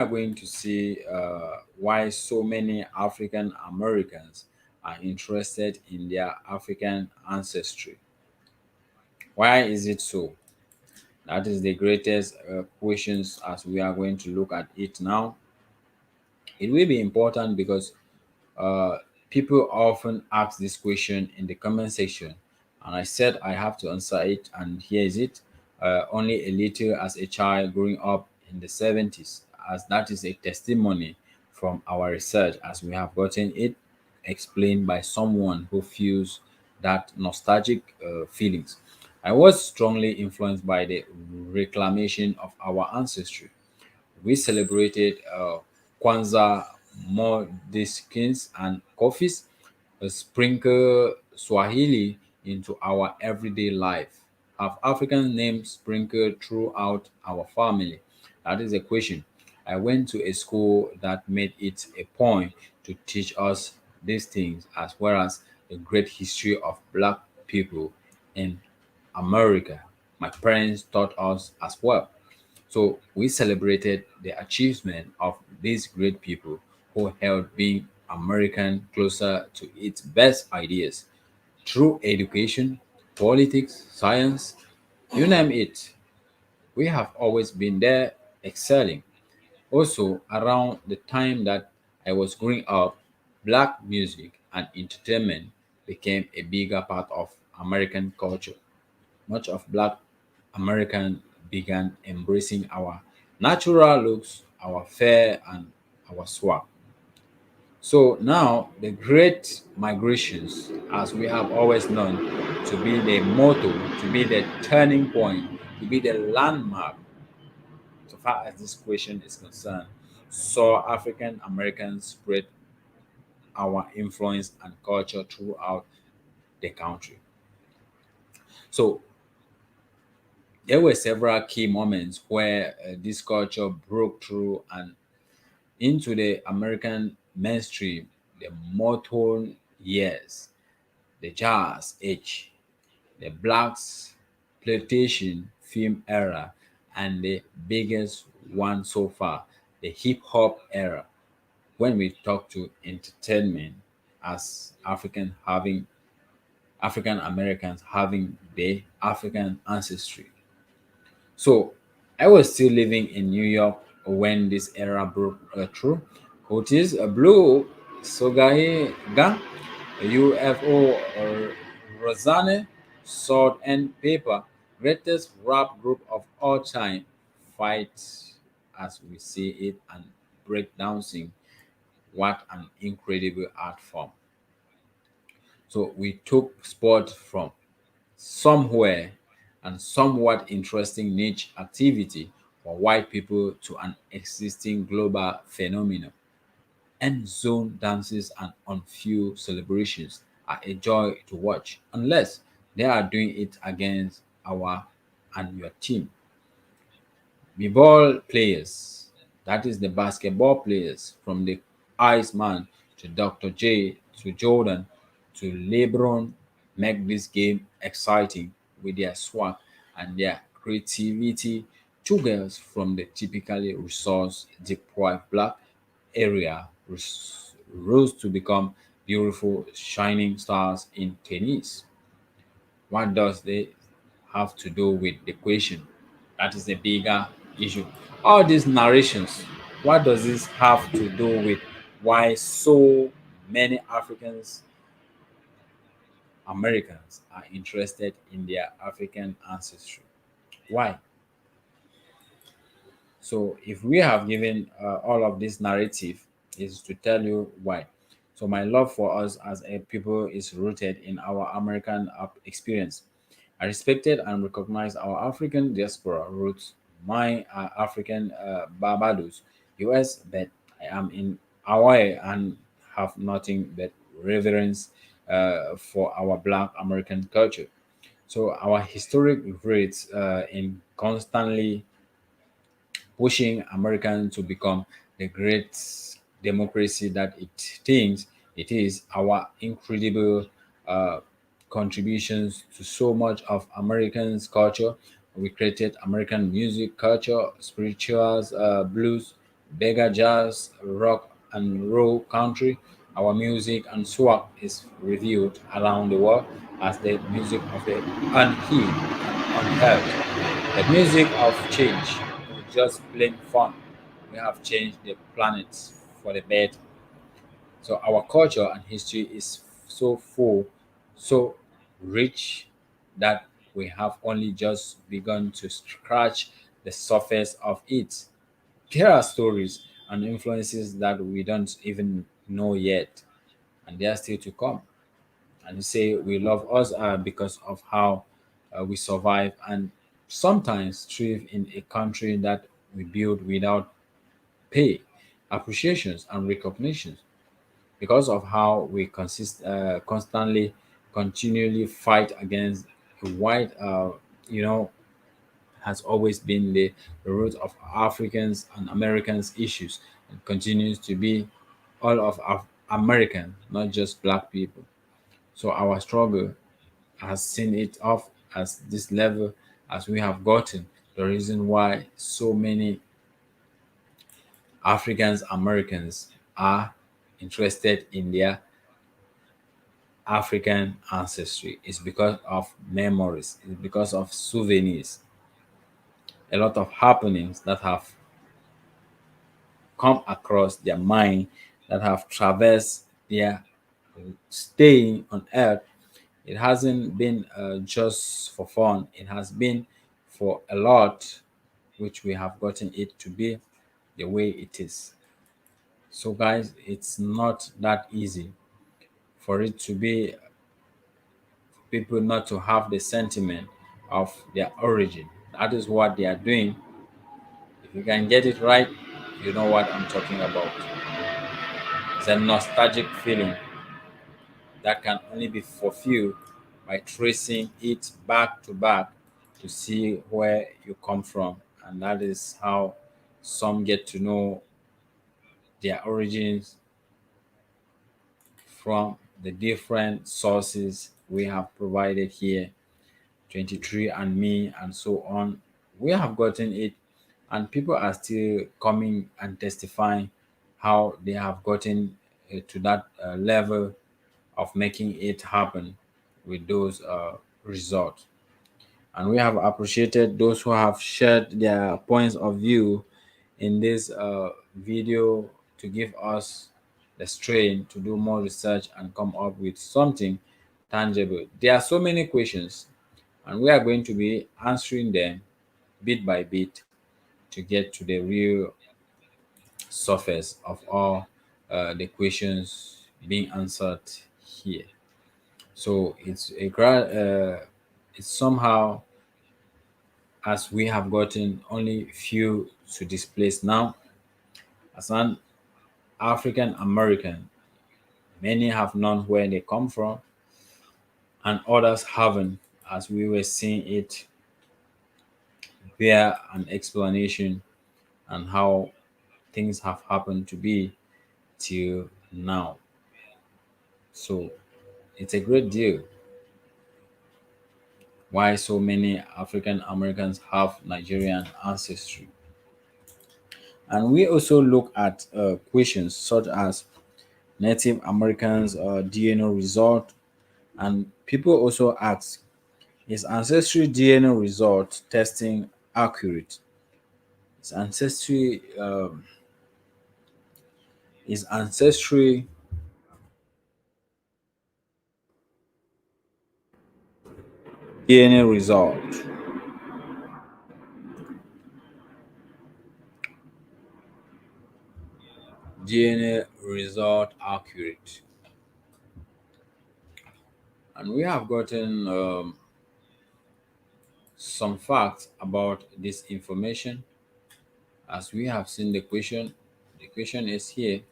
are going to see why so many African Americans are interested in their African ancestry. Why is it so? That is the greatest questions as we are going to look at it now. It will be important because uh, people often ask this question in the comment section, and I said I have to answer it, and here is it. Only a little as a child growing up in the 70s, as that is a testimony from our research, as we have gotten it explained by someone who feels that nostalgic feelings. I was strongly influenced by the reclamation of our ancestry. We celebrated Kwanzaa more skins and coffees, sprinkle Swahili into our everyday life. Have African names sprinkled throughout our family? That is a question. I went to a school that made it a point to teach us these things as well as the great history of black people in America. My parents taught us as well. So we celebrated the achievement of these great people who held being American closer to its best ideas through education, politics, science, you name it. We have always been there excelling. Also, around the time that I was growing up, black music and entertainment became a bigger part of American culture. Much of black American began embracing our natural looks, our fare, and our swag. So now the great migrations, as we have always known, to be the motto, to be the turning point, to be the landmark, so far as this question is concerned, saw African Americans spread our influence and culture throughout the country. So there were several key moments where this culture broke through and into the American mainstream, the Motown years, the jazz age, the blacks plantation film era, and the biggest one so far, the hip hop era. When we talk to entertainment as African Americans having the African ancestry. So I was still living in New York when this era broke through. Otis Blue, Sogahi Gang, UFO, Rosanne, Sword and Paper, greatest rap group of all time, fight as we see it and breakdowning. What an incredible art form. So we took sport from somewhere and somewhat interesting niche activity for white people to an existing global phenomenon. End zone dances and on-field celebrations are a joy to watch unless they are doing it against our and your team. The ball players, that is the basketball players, from the Iceman to Dr. J to Jordan to LeBron, make this game exciting with their swag and their creativity. Two girls from the typically resource deprived black area rose to become beautiful shining stars in tennis. What does they have to do with the question? That is the bigger issue. All these narrations, what does this have to do with why so many Africans Americans are interested in their African ancestry? Why? So if we have given all of this narrative is to tell you why. So my love for us as a people is rooted in our American experience. I respected and recognized our African diaspora roots. My African Barbados, US, but I am in Hawaii and have nothing but reverence for our Black American culture. So our historic roots in constantly pushing American to become the great democracy that it thinks it is, our incredible uh, contributions to so much of Americans' culture. We created American music, culture, spirituals, blues. Beggar jazz, rock, and roll country, our music and swag is reviewed around the world as the music of the unhealed and unheard. The music of change, not just plain fun. We have changed the planet for the better. So our culture and history is so full, so rich that we have only just begun to scratch the surface of it. There are stories and influences that we don't even know yet, and they are still to come. And you say we love us because of how we survive and sometimes thrive in a country that we build without pay, appreciations, and recognitions because of how we constantly, continually fight against a white, has always been the root of Africans and Americans issues and continues to be all of American, not just black people. So our struggle has seen it off as this level as we have gotten. The reason why so many Africans Americans are interested in their African ancestry is because of memories, it's because of souvenirs, a lot of happenings that have come across their mind, that have traversed their staying on earth. It hasn't been just for fun, it has been for a lot, which we have gotten it to be the way it is. So, guys, it's not that easy for it to be people not to have the sentiment of their origin. That is what they are doing. If you can get it right, you know what I'm talking about. It's a nostalgic feeling that can only be fulfilled by tracing it back to back to see where you come from. And that is how some get to know their origins from the different sources we have provided here, 23 and Me, and so on. We have gotten it, and people are still coming and testifying how they have gotten to that level of making it happen with those results. And we have appreciated those who have shared their points of view in this video to give us the strain to do more research and come up with something tangible. There are so many questions, and we are going to be answering them bit by bit to get to the real surface of all the questions being answered here. So it's somehow as we have gotten only few to this place now. As an African American, many have known where they come from, and others haven't, as we were seeing it bear an explanation and how things have happened to be till now. So it's a great deal why so many African Americans have Nigerian ancestry. And we also look at questions such as Native Americans DNA result, and people also ask, is ancestry DNA result testing accurate? Is ancestry DNA result accurate? And we have gotten some facts about this information as we have seen the question. The question is here.